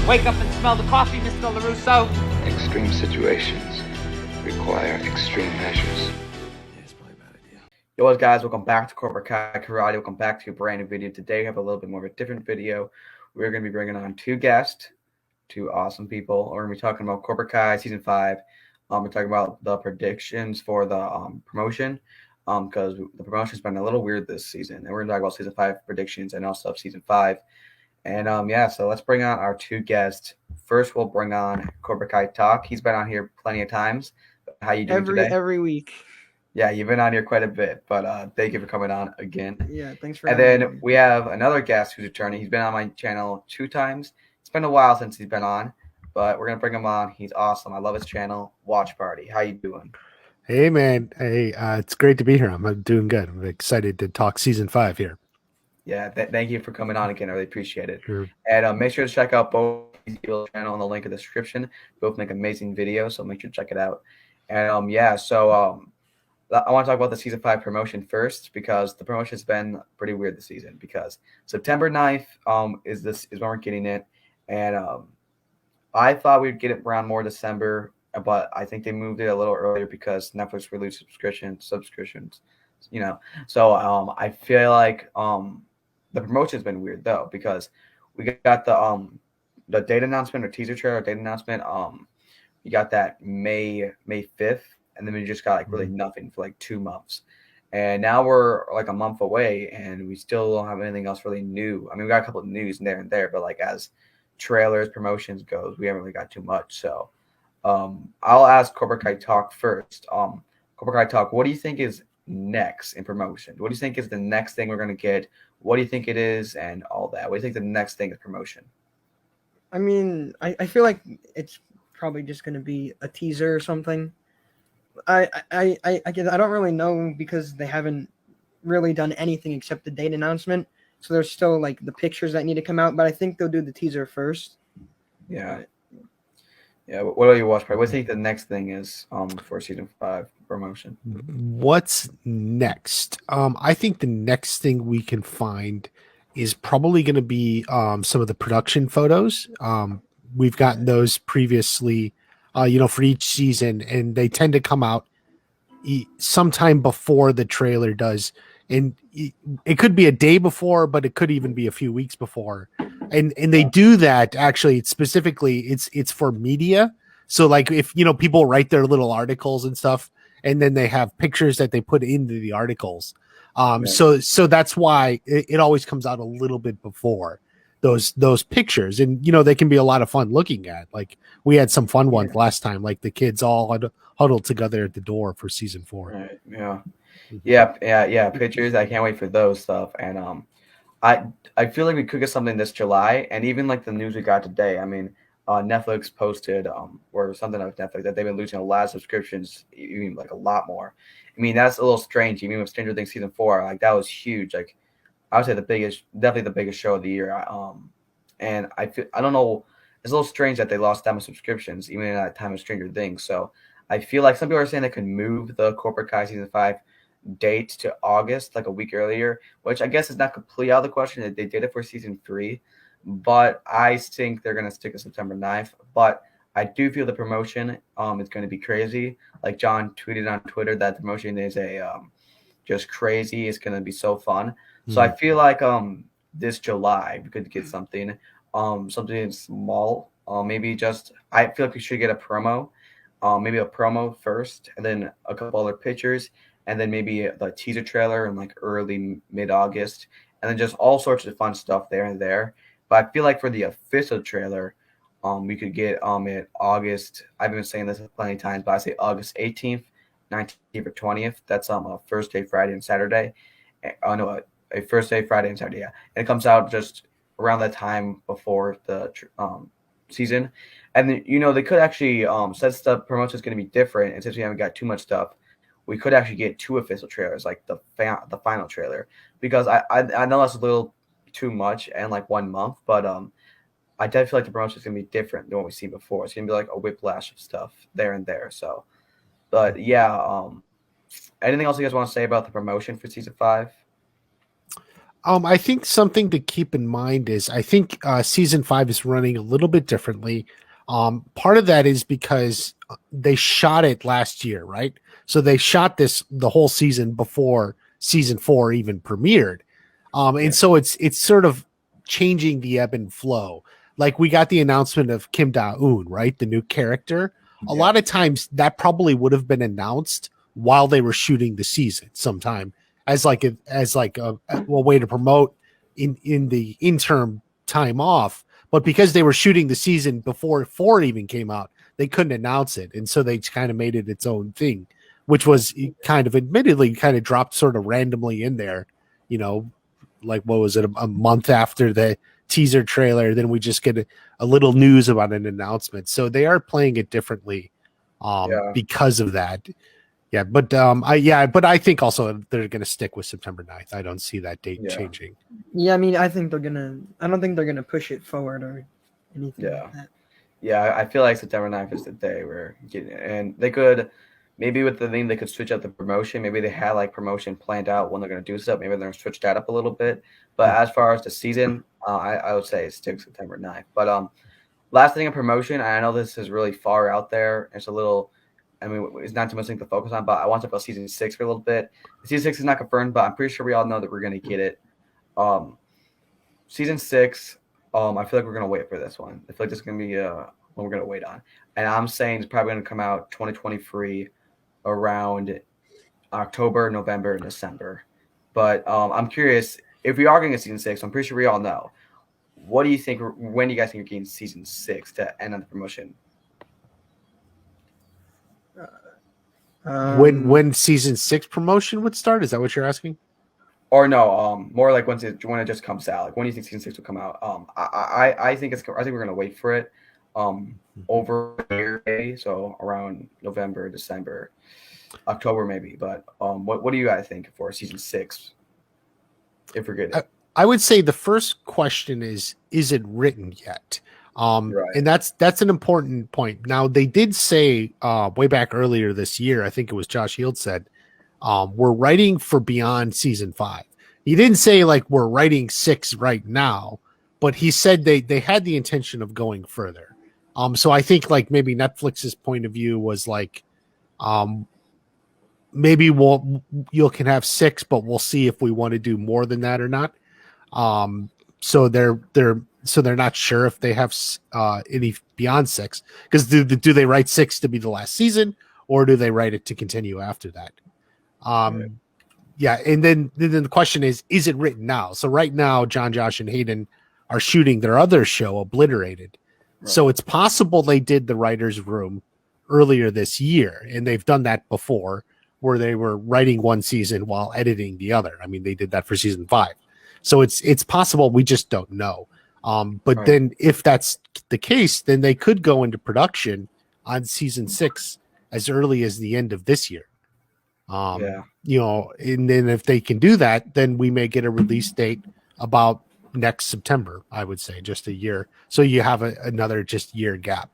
Wake up and smell the coffee, Mr. LaRusso. Extreme situations require extreme measures. Yo, what's guys? Welcome back to Cobra Kai Karate. Welcome back to a brand new video. Today we have a little bit more of a different video. We're going to be bringing on two guests, two awesome people. We're going to be talking about Cobra Kai Season 5. We're talking about the predictions for the promotion because the promotion's been a little weird this season. And we're going to talk about Season 5 predictions and also Season 5. And so let's bring on our two guests. First, we'll bring on Cobra Kai Talk. He's been on here plenty of times. How you doing today? Every week. Yeah, you've been on here quite a bit, but thank you for coming on again. Yeah, thanks for having me. And then we have another guest who's returning. He's been on my channel 2 times. It's been a while since he's been on, but we're going to bring him on. He's awesome. I love his channel, Watch Party. How you doing? Hey, man. Hey, it's great to be here. I'm doing good. I'm excited to talk Season 5 here. Yeah, thank you for coming on again. I really appreciate it. Sure. And make sure to check out both people's channel in the link in the description. Both make amazing videos, so make sure to check it out. And I want to talk about the Season 5 promotion first because the promotion has been pretty weird this season because September 9th is when we're getting it. And I thought we'd get it around more December, but I think they moved it a little earlier because Netflix released subscriptions, you know. So I feel like the promotion's been weird though because we got the date announcement or teaser trailer date announcement. We got that May 5th. And then we just got like really nothing for like 2 months. And now we're like a month away and we still don't have anything else really new. I mean, we got a couple of news there and there, but like as trailers, promotions goes, we haven't really got too much. So I'll ask Cobra Kai Talk first. Cobra Kai Talk, what do you think is next in promotion? What do you think is the next thing we're going to get? What do you think it is and all that? What do you think the next thing is promotion? I mean, I feel like it's probably just going to be a teaser or something. I don't really know because they haven't really done anything except the date announcement. So there's still like the pictures that need to come out, but I think they'll do the teaser first. Yeah. Yeah. What do you watch? What do you think the next thing is for Season 5 promotion? What's next? I think the next thing we can find is probably going to be some of the production photos. We've gotten those previously. For each season, and they tend to come out sometime before the trailer does. And it could be a day before, but it could even be a few weeks before. And they do that actually specifically. It's for media. So like if, people write their little articles and stuff, and then they have pictures that they put into the articles. So that's why it always comes out a little bit before those pictures, and they can be a lot of fun looking at. Like we had some fun ones last time, like the kids all huddled together at the door for Season 4. Right. Yeah. Pictures. I can't wait for those stuff. And I feel like we could get something this July, and even like the news we got today. I mean, Netflix posted or something like Netflix that they've been losing a lot of subscriptions, even like a lot more. I mean, that's a little strange. Even with Stranger Things Season 4, like that was huge. Like I would say definitely the biggest show of the year. And I don't know, it's a little strange that they lost that much subscriptions, even in that time of Stranger Things. So I feel like some people are saying they can move the Cobra Kai Season 5 date to August, like a week earlier, which I guess is not completely out of the question. That they did it for Season 3, but I think they're going to stick to September 9th. But I do feel the promotion is going to be crazy. Like John tweeted on Twitter that the promotion is just crazy. It's going to be so fun. So I feel like this July we could get something small. Maybe I feel like we should get a promo, maybe a promo first, and then a couple other pictures, and then maybe the teaser trailer in like early mid-August, and then just all sorts of fun stuff there and there. But I feel like for the official trailer, we could get it August. I've been saying this plenty of times, but I say August 18th, 19th, or 20th. That's a Thursday, Friday, and Saturday. A Thursday, Friday, and Saturday, yeah. And it comes out just around that time before the season. And then, they could actually, since the promotion is going to be different, and since we haven't got too much stuff, we could actually get 2 official trailers, like the final trailer. Because I know that's a little too much and like 1 month, but I definitely feel like the promotion is going to be different than what we've seen before. It's going to be like a whiplash of stuff there and there. So, but yeah, anything else you guys want to say about the promotion for Season 5? I think something to keep in mind is I think season 5 is running a little bit differently. Part of that is because they shot it last year, right? So they shot the whole season before season 4 even premiered. And so it's sort of changing the ebb and flow. Like we got the announcement of Kim Da-eun, right? The new character. A lot of times that probably would have been announced while they were shooting the season sometime as like a way to promote in the interim time off. But because they were shooting the season before 4 even came out, they couldn't announce it, and so they kind of made it its own thing, which was kind of admittedly kind of dropped sort of randomly in there, you know, like what was it, a month after the teaser trailer, then we just get a little news about an announcement. So they are playing it differently because of that. Yeah, but I think also they're going to stick with September 9th. I don't see that date changing. Yeah, I mean, I don't think they're gonna push it forward or anything like that. Yeah, I feel like September 9th is the day we're getting it. And they could, maybe with the thing, they could switch up the promotion. Maybe they had like promotion planned out when they're going to do stuff. Maybe they're going to switch that up a little bit. But as far as the season, I would say it's still September 9th. But last thing in promotion, I know this is really far out there. It's a little, I mean, it's not too much thing to focus on, but I want to talk about season 6 for a little bit. Season 6 is not confirmed, but I'm pretty sure we all know that we're going to get it. Season 6, I feel like we're going to wait for this one. I feel like this is going to be one we're going to wait on. And I'm saying it's probably going to come out 2023 around October, November, and December. But I'm curious, if we are going to get season 6, I'm pretty sure we all know. What do you think, when do you guys think you're getting season 6 to end on the promotion? When season 6 promotion would start? Is that what you're asking? Or no, more like when it just comes out. Like when do you think season 6 will come out? I think we're gonna wait for it. Over a year, so around November, December, October maybe. But what do you guys think for season 6? If we're good. I would say the first question is it written yet? And that's an important point. Now they did say way back earlier this year, I think it was Josh Hield said, we're writing for beyond season 5. He didn't say like we're writing 6 right now, but he said they had the intention of going further. So I think like maybe Netflix's point of view was like, maybe you can have 6, but we'll see if we want to do more than that or not. So they're not sure if they have any beyond 6, because do they write 6 to be the last season, or do they write it to continue after that? Yeah, and then the question is it written now? So right now, John, Josh, and Hayden are shooting their other show, Obliterated. Right. So it's possible they did the writer's room earlier this year, and they've done that before, where they were writing one season while editing the other. I mean, they did that for season 5. So it's possible, we just don't know. But then if that's the case, then they could go into production on season 6 as early as the end of this year. You know, and then if they can do that, then we may get a release date about next September, I would say, just a year. So you have another just year gap,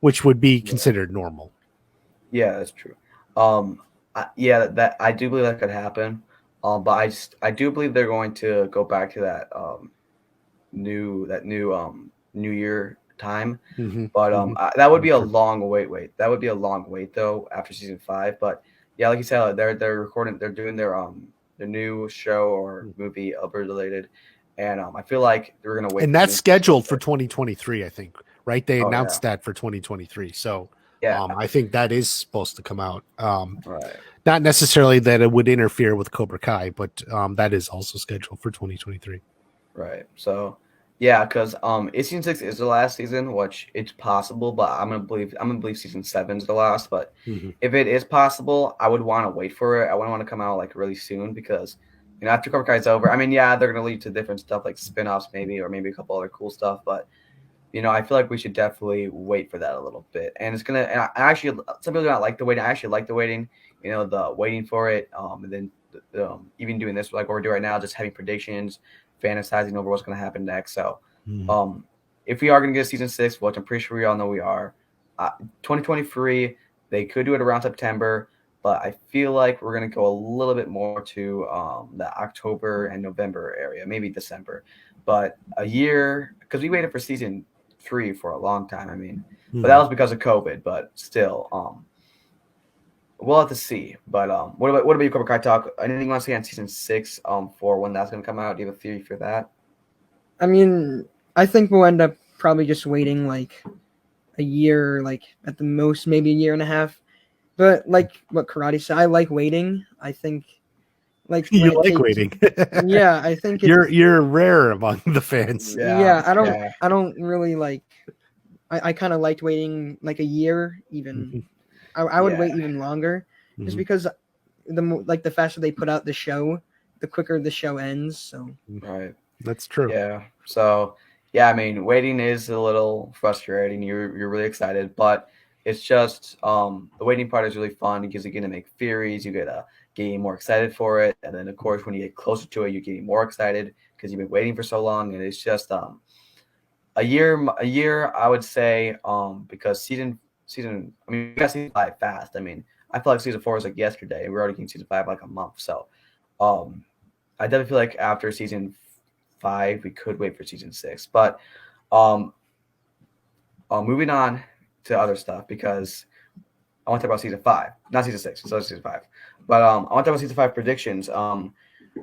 which would be considered normal. Yeah, that's true. That I do believe that could happen. But I do believe they're going to go back to that new New Year time. But that would be a long wait. That would be a long wait though after season 5. But yeah, like you said, they're recording, they're doing their new show or movie Related, and I feel like they're gonna wait. And that's scheduled for 2023, I think. Right? They announced that for 2023. So I think that is supposed to come out. Not necessarily that it would interfere with Cobra Kai, but that is also scheduled for 2023. Right. So yeah, because season 6 is the last season, which it's possible, but I'm gonna believe season 7 is the last. But if it is possible, I would want to wait for it. I wouldn't want to come out like really soon, because after Cobra Kai is over, I mean, yeah, they're gonna lead to different stuff like spin-offs maybe, or maybe a couple other cool stuff, but I feel like we should definitely wait for that a little bit. And it's gonna, and I actually, some people do not like the waiting. I actually like the waiting, the waiting for it, and then even doing this like what we're doing right now, just having predictions, fantasizing over what's going to happen next. So if we are going to get season 6, which I'm pretty sure we all know we are, 2023, they could do it around September. but I feel like we're gonna go a little bit more to the October and November area, maybe December, but a year because we waited for season 3 for a long time. I mean, but that was because of COVID. But still, we'll have to see. But what about you, Cobra Kai talk? Anything you want to say on season 6? For when that's gonna come out? Do you have a theory for that? I mean, I think we'll end up probably just waiting like a year, like at the most, maybe a year and a half. But like what Karate said, I like waiting. I think like when You it like takes, waiting. yeah, I think it's You're rare among the fans. yeah. Yeah. I don't really like. I kind of liked waiting like a year even. Mhm. I would Yeah. wait even longer, just Mhm. because the faster they put out the show, the quicker the show ends. So Right. That's true. Yeah. So yeah, I mean, waiting is a little frustrating. You're really excited, but it's just the waiting part is really fun because you get to make theories, you get to get more excited for it, and then of course when you get closer to it, you're getting more excited because you've been waiting for so long, and it's just a year I would say because season I mean we got season 5 fast. I mean I feel like season 4 was like yesterday. We're already getting season 5 like a month. So um I definitely feel like after season 5 we could wait for season 6. But um moving on to other stuff because I want to talk about season 5, not season 6. So it's season 5. But I want to talk about season 5 predictions.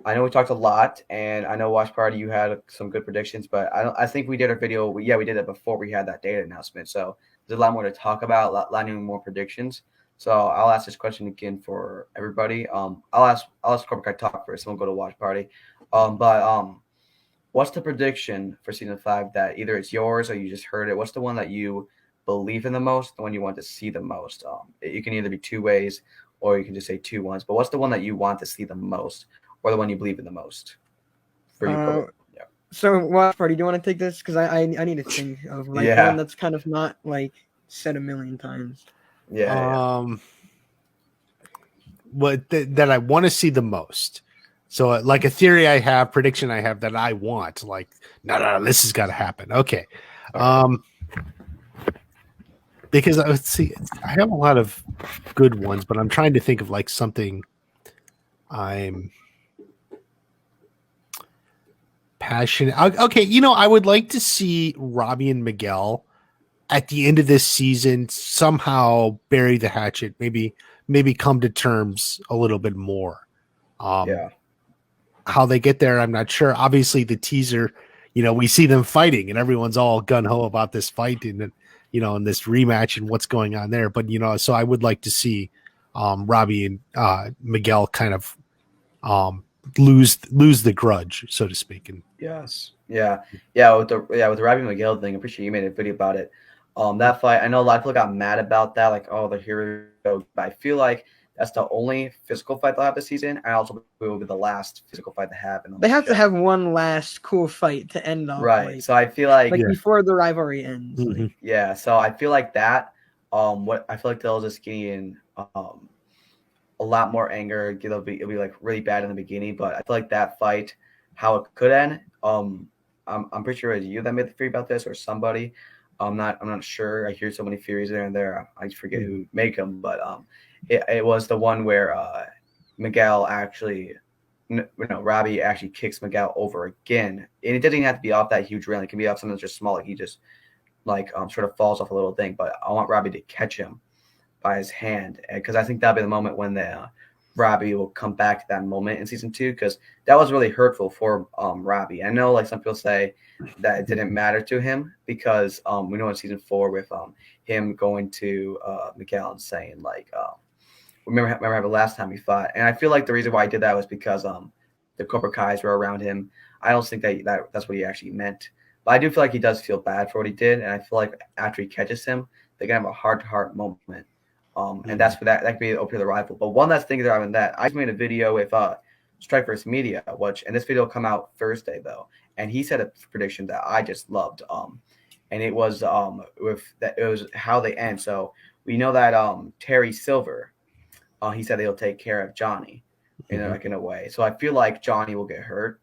I know we talked a lot, and I know Watch Party you had some good predictions, but I think we did our video. We did it before we had that data announcement. So there's a lot more to talk about, a lot more predictions. So I'll ask this question again for everybody. I'll ask Cobra Kai talk first, and we'll go to Watch Party. But what's the prediction for season 5 that either it's yours or you just heard it? What's the one that you believe in the most, the one you want to see the most? It can either be two ways, or you can just say two ones. But what's the one that you want to see the most, or the one you believe in the most for you, Cobra? Yeah. so Watch Party, do you want to take this? Because I need to think of like Yeah. one that's kind of not like said a million times. Yeah. That I want to see the most. So like a theory I have, prediction I have that I want, like, no, this has got to happen. Okay. Because let's see, I have a lot of good ones, but I'm trying to think of like something I'm passionate. Okay. I would like to see Robbie and Miguel at the end of this season somehow bury the hatchet, maybe come to terms a little bit more. Yeah. How they get there, I'm not sure. Obviously, the teaser, we see them fighting, and everyone's all gun ho about this fight and and this rematch and what's going on there. But so I would like to see Robbie and Miguel kind of lose the grudge, so to speak. And Yes. Yeah. With the Robbie Miguel thing, I appreciate you made a video about it. That fight, I know a lot of people got mad about that, like, oh, the hero. But I feel like that's the only physical fight they'll have this season, and also it will be the last physical fight they have. They have to have one last cool fight to end off, right. like, so I feel like before the rivalry ends. Mhm. Like, yeah. So I feel like that. What I feel like they'll just gain a lot more anger. It'll be like really bad in the beginning, but I feel like that fight, how it could end. I'm pretty sure it was you that made the theory about this, or somebody. I'm not sure. I hear so many theories there and there. I forget who make them, but it was the one where Miguel actually, Robbie actually kicks Miguel over again, and it doesn't even have to be off that huge rail. It can be off something that's just small, like he just sort of falls off a little thing. But I want Robbie to catch him by his hand, because I think that'll be the moment when Robbie will come back to that moment in season 2, because that was really hurtful for Robbie. I know, like, some people say that it didn't matter to him because we know in season 4 with him going to Miguel and saying, like, remember the last time he fought. And I feel like the reason why I did that was because the Cobra Kais were around him. I don't think that's what he actually meant, but I do feel like he does feel bad for what he did, and I feel like after he catches him, they're gonna have a heart-to-heart moment. And that's for that could be open to the rival. But one last thing that I just made a video with Strikeverse Media, and this video will come out Thursday though, and he said a prediction that I just loved. And it was it was how they end. So we know that Terry Silver, he said he'll take care of Johnny, in a way. So I feel like Johnny will get hurt,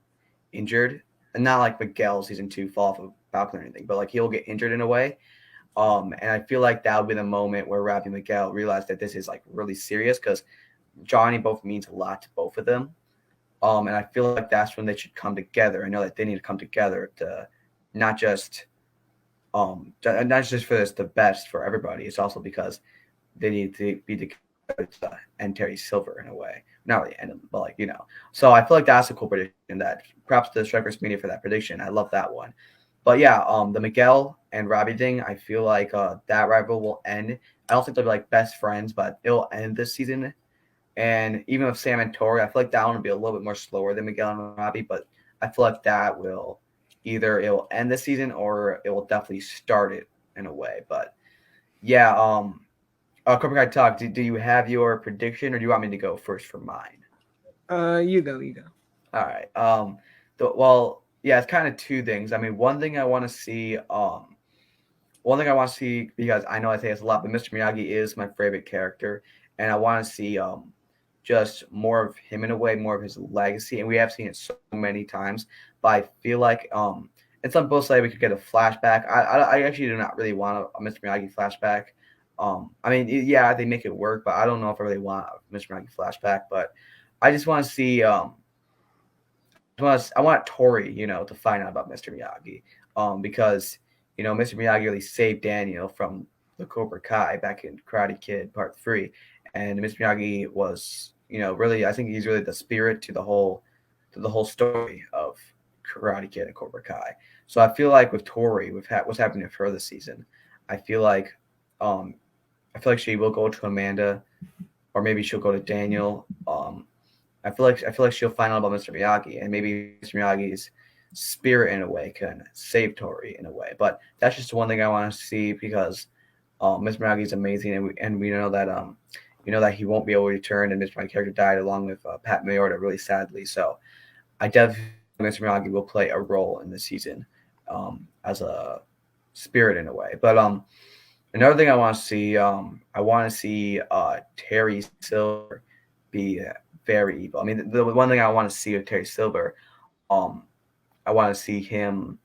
injured, and not like Miguel season 2 fall off a balcony or anything, but like he'll get injured in a way. And I feel like that would be the moment where Robbie Miguel realized that this is like really serious, because Johnny both means a lot to both of them. And I feel like that's when they should come together. I know that they need to come together to not just not just for this the best for everybody. It's also because they need to be together to end Terry Silver in a way. Not really end him, but like So I feel like that's a cool prediction. That perhaps the Strikers media for that prediction. I love that one. But yeah, the Miguel and Robbie thing. I feel like that rival will end. I don't think they'll be like best friends, but it'll end this season. And even with Sam and Tori, I feel like that one will be a little bit more slower than Miguel and Robbie, but I feel like that will either it will end the season or it will definitely start it in a way. But yeah, Cobra Kai Talk, do you have your prediction or do you want me to go first for mine? You go. All right. Well, yeah, it's kind of two things. I mean, one thing I want to see, because I know I say it's a lot, but Mr. Miyagi is my favorite character, and I want to see just more of him in a way, more of his legacy, and we have seen it so many times. But I feel like and some people say we could get a flashback. I actually do not really want a Mr. Miyagi flashback. I mean, yeah, they make it work, but I don't know if I really want a Mr. Miyagi flashback. But I just want to see I want Tori, to find out about Mr. Miyagi, because Mr. Miyagi really saved Daniel from the Cobra Kai back in Karate Kid Part 3, and Mr. Miyagi was, really, I think he's really the spirit to the whole story of Karate Kid and Cobra Kai. So I feel like with Tori, with what's happening with her this season, I feel like she will go to Amanda, or maybe she'll go to Daniel. I feel like she'll find out about Mr. Miyagi, and maybe Mr. Miyagi's spirit in a way can save Tori in a way. But that's just one thing I want to see because Mr. Miyagi is amazing, and we know that that he won't be able to return, and Mr. Miyagi's character died along with Pat Mayorta really sadly. So I definitely think Mr. Miyagi will play a role in this season as a spirit in a way. But another thing I want to see, Terry Silver be very evil. I mean, the one thing I want to see with Terry Silver, I want to see him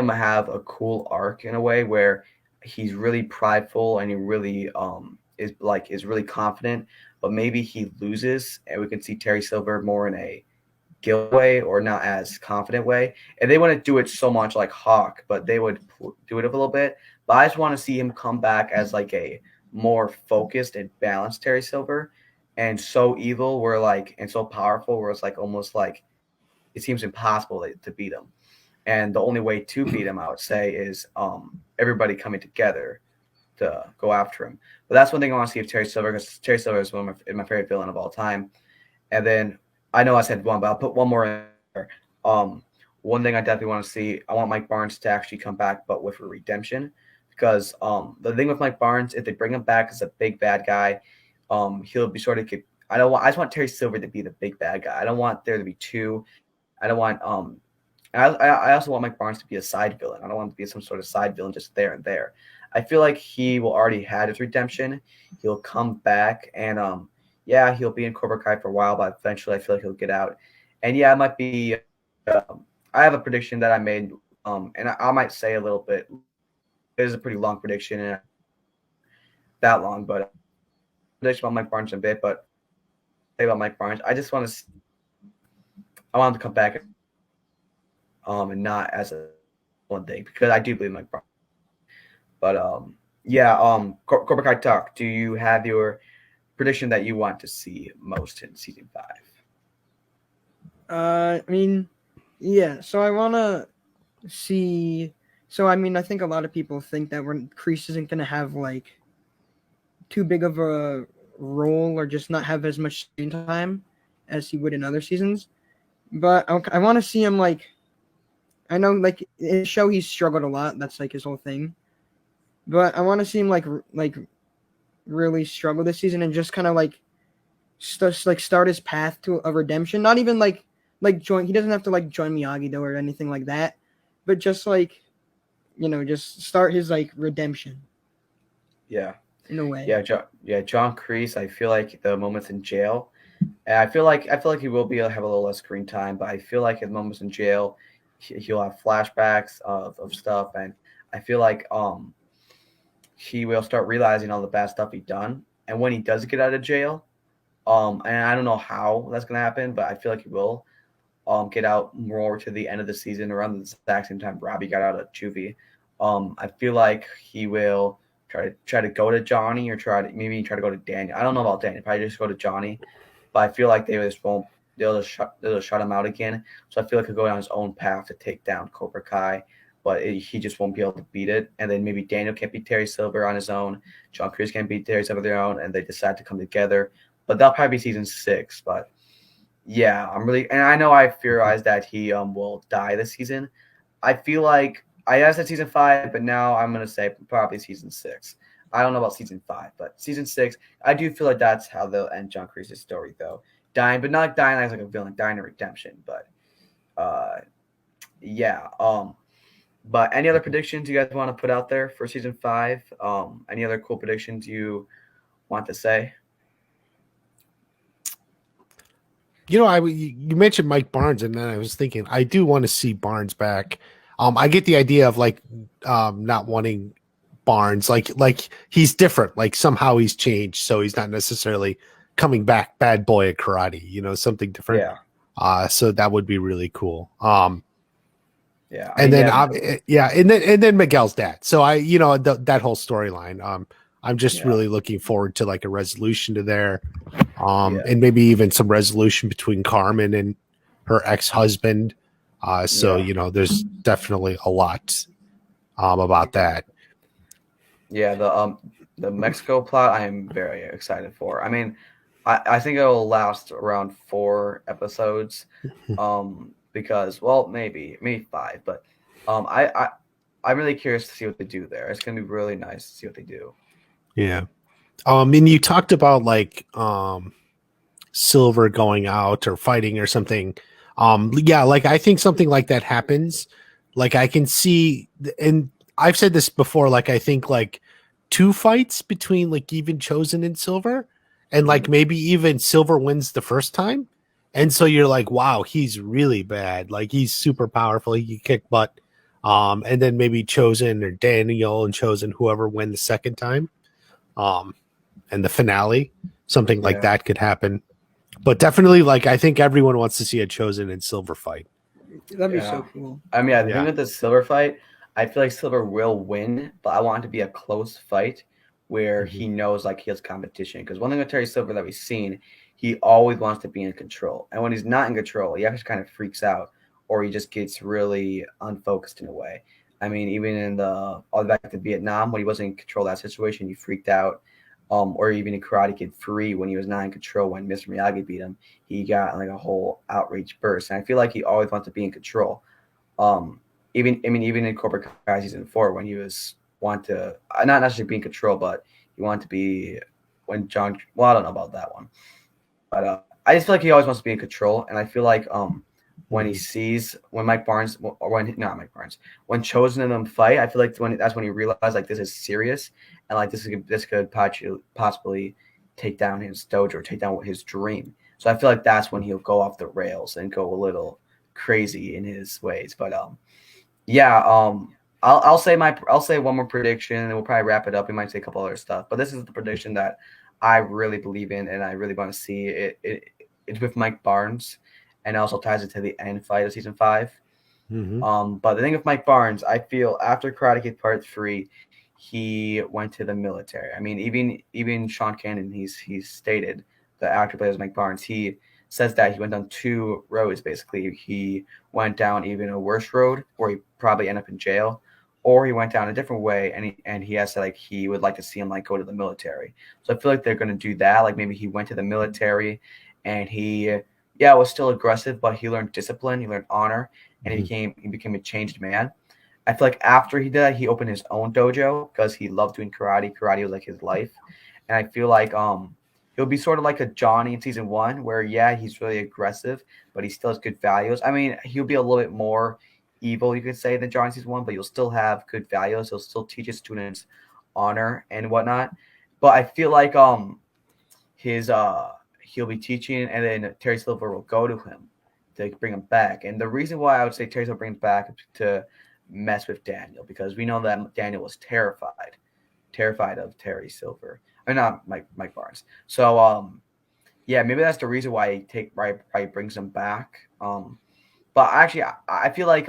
have a cool arc in a way where he's really prideful and he really is really confident, but maybe he loses and we can see Terry Silver more in a guilt way or not as confident way. And they wouldn't do it so much like Hawk, but they would do it a little bit. But I just want to see him come back as like a more focused and balanced Terry Silver, and so evil and so powerful where it's like almost like it seems impossible to beat him. And the only way to beat him, I would say, is everybody coming together to go after him. But that's one thing I want to see of Terry Silver, because Terry Silver is one of my favorite villain of all time. And then I know I said one, but I'll put one more in there. One thing I definitely want to see, I want Mike Barnes to actually come back, but with a redemption. Because the thing with Mike Barnes, if they bring him back as a big bad guy, he'll be sort of. I just want Terry Silver to be the big bad guy. I don't want there to be two. I don't want I also want Mike Barnes to be a side villain. I don't want him to be some sort of side villain just there and there. I feel like he will already had his redemption. He'll come back and yeah, he'll be in Cobra Kai for a while, but eventually I feel like he'll get out. And yeah, it might be. I have a prediction that I made, and I might say a little bit. It is a pretty long prediction, and that long, but prediction about Mike Barnes in a bit. But say about Mike Barnes, I just want to. I want him to come back, and not as a one thing, because I do believe Mike Barnes. But yeah, Cobra Kai Talk. Do you have your prediction that you want to see most in season 5? I mean, yeah. So I want to see. So I mean, I think a lot of people think that Kreese isn't gonna have like too big of a role, or just not have as much screen time as he would in other seasons. But I want to see him like. I know, like in the show, he's struggled a lot. That's like his whole thing. But I want to see him like really struggle this season and just kind of like start his path to a redemption. Not even like join. He doesn't have to like join Miyagi though or anything like that. But just like, just start his like redemption. Yeah. In a way. Yeah, John Kreese. I feel like the moments in jail, and I feel like he will be have a little less screen time, but I feel like his moments in jail, he'll have flashbacks of stuff, and I feel like he will start realizing all the bad stuff he's done. And when he does get out of jail, And I don't know how that's gonna happen, but I feel like he will get out more to the end of the season around the exact same time Robbie got out of juvie. I feel like he will try to go to Johnny or maybe try to go to Daniel. I don't know about Daniel. Probably just go to Johnny, but I feel like they just won't. They'll just shut him out again. So I feel like he'll go down his own path to take down Cobra Kai, but he just won't be able to beat it. And then maybe Daniel can't beat Terry Silver on his own. John Cruz can't beat Terry Silver on their own, and they decide to come together. But that'll probably be season 6. But yeah, I'm really, and I know I theorized that he will die this season. I feel like I said season 5, but now I'm gonna say probably season 6. I don't know about season 5, but season 6, I do feel like that's how they'll end John Cruz's story, though. Dying, but not dying as like a villain, dying in redemption. But yeah. But any other predictions you guys want to put out there for season 5? Any other cool predictions you want to say? You mentioned Mike Barnes, and then I was thinking I do want to see Barnes back. I get the idea of like not wanting Barnes, like he's different, like somehow he's changed, so he's not necessarily coming back bad boy at karate, something different. Yeah. So that would be really cool. Yeah. And then and then Miguel's dad. So that whole storyline. I'm just really looking forward to like a resolution to there. And maybe even some resolution between Carmen and her ex-husband. There's definitely a lot about that. Yeah, the Mexico plot I am very excited for. I mean, I think it'll last around 4 episodes. Because maybe 5, but I'm really curious to see what they do there. It's gonna be really nice to see what they do. Yeah. And you talked about like Silver going out or fighting or something. Like I think something like that happens. Like I can see, and I've said this before, like I think like 2 fights between like even Chosen and Silver, and like maybe even Silver wins the first time. And so you're like, wow, he's really bad. Like he's super powerful. He can kick butt. And then maybe Chosen or Daniel and Chosen, whoever win the second time. And the finale, something like that could happen. But definitely, like I think everyone wants to see a Chosen and Silver fight. That'd be so cool. I mean, I think with the Silver fight, I feel like Silver will win, but I want it to be a close fight where he knows like he has competition. Because one thing with Terry Silver that we've seen, he always wants to be in control. And when he's not in control, he actually kind of freaks out or he just gets really unfocused in a way. I mean, even in all the way back to Vietnam, when he wasn't in control of that situation, he freaked out. Or even in Karate Kid 3, when he was not in control, when Mr. Miyagi beat him, he got like a whole outrage burst. And I feel like he always wants to be in control. Even in Cobra Kai season 4, when he want to not necessarily be in control, but he wanted to be when John. Well, I don't know about that one, but I just feel like he always wants to be in control. And I feel like when he sees when Chosen and them fight, I feel like that's when he realized like this is serious and like this could possibly take down his dojo or take down his dream. So I feel like that's when he'll go off the rails and go a little crazy in his ways. But I'll say one more prediction and we'll probably wrap it up. We might say a couple other stuff, but this is the prediction that I really believe in and I really want to see. It's with Mike Barnes. And also ties it to the end fight of season 5. But the thing with Mike Barnes, I feel after Karate Kid Part 3, he went to the military. I mean, even Sean Cannon, he's stated, the actor plays Mike Barnes, he says that he went down 2 roads, basically. He went down even a worse road where he probably ended up in jail, or he went down a different way and he has to like he would like to see him like go to the military. So I feel like they're gonna do that. Like maybe he went to the military and he was still aggressive, but he learned discipline, he learned honor, and he became a changed man. I feel like after he did that, he opened his own dojo because he loved doing karate. Karate was like his life. And I feel like he'll be sort of like a Johnny in season 1, where he's really aggressive, but he still has good values. I mean, he'll be a little bit more evil, you could say, than Johnny season 1, but you'll still have good values. He'll still teach his students honor and whatnot. But I feel like he'll be teaching, and then Terry Silver will go to him to bring him back. And the reason why I would say Terry Silver brings back is to mess with Daniel, because we know that Daniel was terrified of Terry Silver. Or not Mike Barnes. So yeah, maybe that's the reason why he brings him back. But actually, I feel like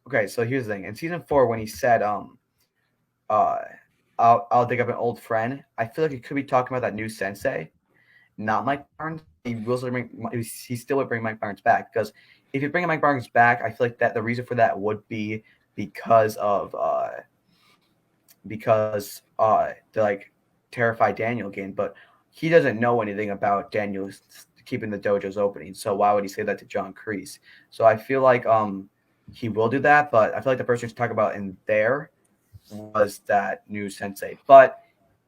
okay. So here's the thing: in season 4, when he said uh, I'll dig up an old friend, I feel like he could be talking about that new sensei, not Mike Barnes. He still would bring Mike Barnes back, because if you bring Mike Barnes back, I feel like that the reason for that would be because of to like terrify Daniel again, but he doesn't know anything about Daniel keeping the dojos opening. So why would he say that to John Kreese? So I feel like he will do that, but I feel like the person he's talking about in there was that new sensei. But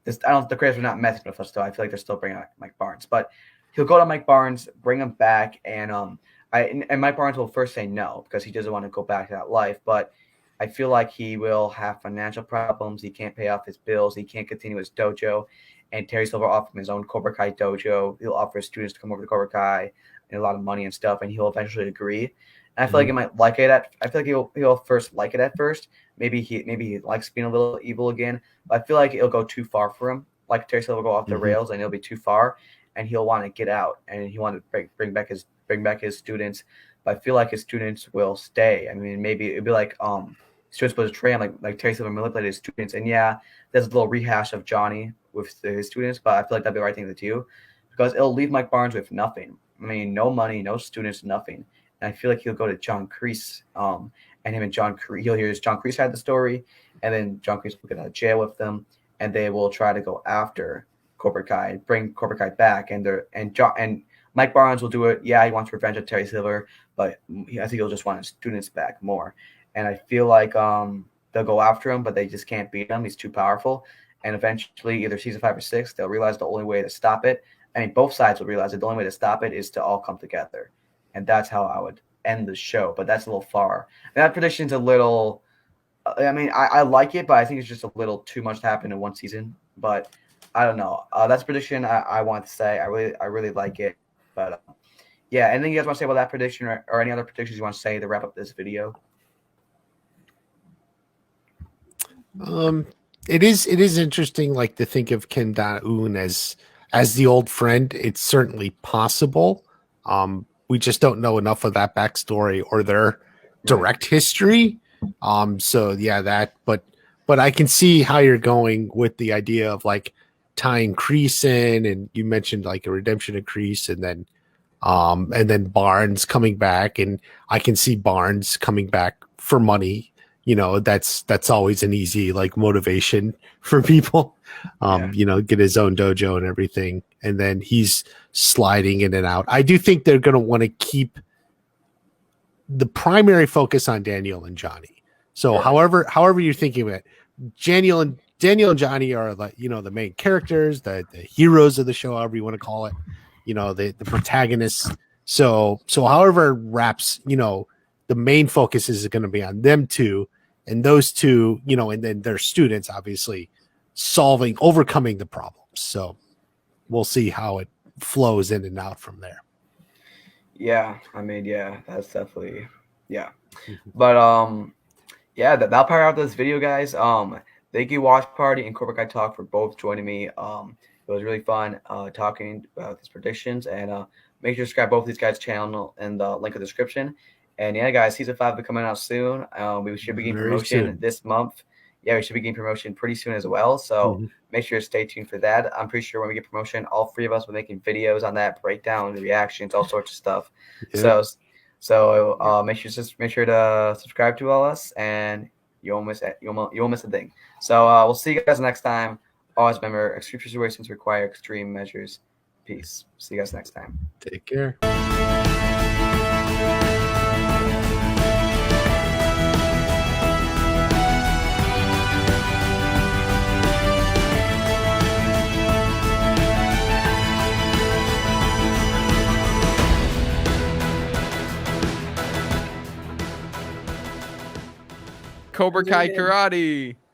the creators are not messing with us, though. I feel like they're still bringing out Mike Barnes, but he'll go to Mike Barnes, bring him back, and Mike Barnes will first say no because he doesn't want to go back to that life, but I feel like he will have financial problems. He can't pay off his bills. He can't continue his dojo. And Terry Silver will offer him his own Cobra Kai dojo. He'll offer his students to come over to Cobra Kai and a lot of money and stuff, and he'll eventually agree. And I feel like he might like it I feel like he'll first like it at first. Maybe he likes being a little evil again. But I feel like it'll go too far for him. Like Terry Silver will go off the rails, and it'll be too far, and he'll want to get out, and he want to bring back his students. But I feel like his students will stay. I mean, maybe it'd be like students will betray him, like Terry Silver manipulated his students. And yeah, there's a little rehash of Johnny with his students, but I feel like that'd be the right thing to do, because it'll leave Mike Barnes with nothing. I mean, no money, no students, nothing. And I feel like he'll go to John Kreese, and him and John Kreese, he'll hear John Kreese had the story, and then John Kreese will get out of jail with them, and they will try to go after Cobra Kai, bring Cobra Kai back, and Mike Barnes will do it. Yeah, he wants revenge of Terry Silver, but I think he'll just want his students back more. And I feel like they'll go after him, but they just can't beat him. He's too powerful. And eventually, either season 5 or 6, they'll realize the only way to stop it. I mean, both sides will realize that the only way to stop it is to all come together. And that's how I would end the show. But that's a little far. And that prediction's a little. I mean, I like it, but I think it's just a little too much to happen in one season. But I don't know. That's a prediction I want to say. I really like it. But yeah, anything you guys want to say about that prediction, or any other predictions you want to say to wrap up this video? It is interesting, like, to think of Ken Da-eun as the old friend. It's certainly possible. We just don't know enough of that backstory or their direct history. So yeah, but I can see how you're going with the idea of like tying Kreese in, and you mentioned like a redemption of Kreese, and then Barnes coming back, and I can see Barnes coming back for money. You know, that's always an easy like motivation for people. You know, get his own dojo and everything, and then he's sliding in and out. I do think they're going to want to keep the primary focus on Daniel and Johnny. So however you're thinking of it, Daniel and Johnny are, like, you know, the main characters, the heroes of the show, however you want to call it, you know, the protagonists. So however it wraps, you know, the main focus is going to be on them two, and those two, you know, and then their students, obviously overcoming the problems. So we'll see how it flows in and out from there. Yeah, I mean, yeah, that's definitely, yeah. But yeah, that'll power out this video, guys. Thank you, Watch Party and Cobra Kai Talk, for both joining me. It was really fun talking about these predictions, and make sure to subscribe both these guys' channel in the link in the description. And yeah, guys, season 5 will be coming out soon. We should begin promotion this month. Yeah, we should begin promotion pretty soon as well. So make sure to stay tuned for that. I'm pretty sure when we get promotion, all 3 of us will be making videos on that, breakdown, reactions, all sorts of stuff. Yeah. So make sure to subscribe to all us, and you won't miss a thing. So we'll see you guys next time. Always remember, extreme situations require extreme measures. Peace. See you guys next time. Take care. Cobra Kai Karate.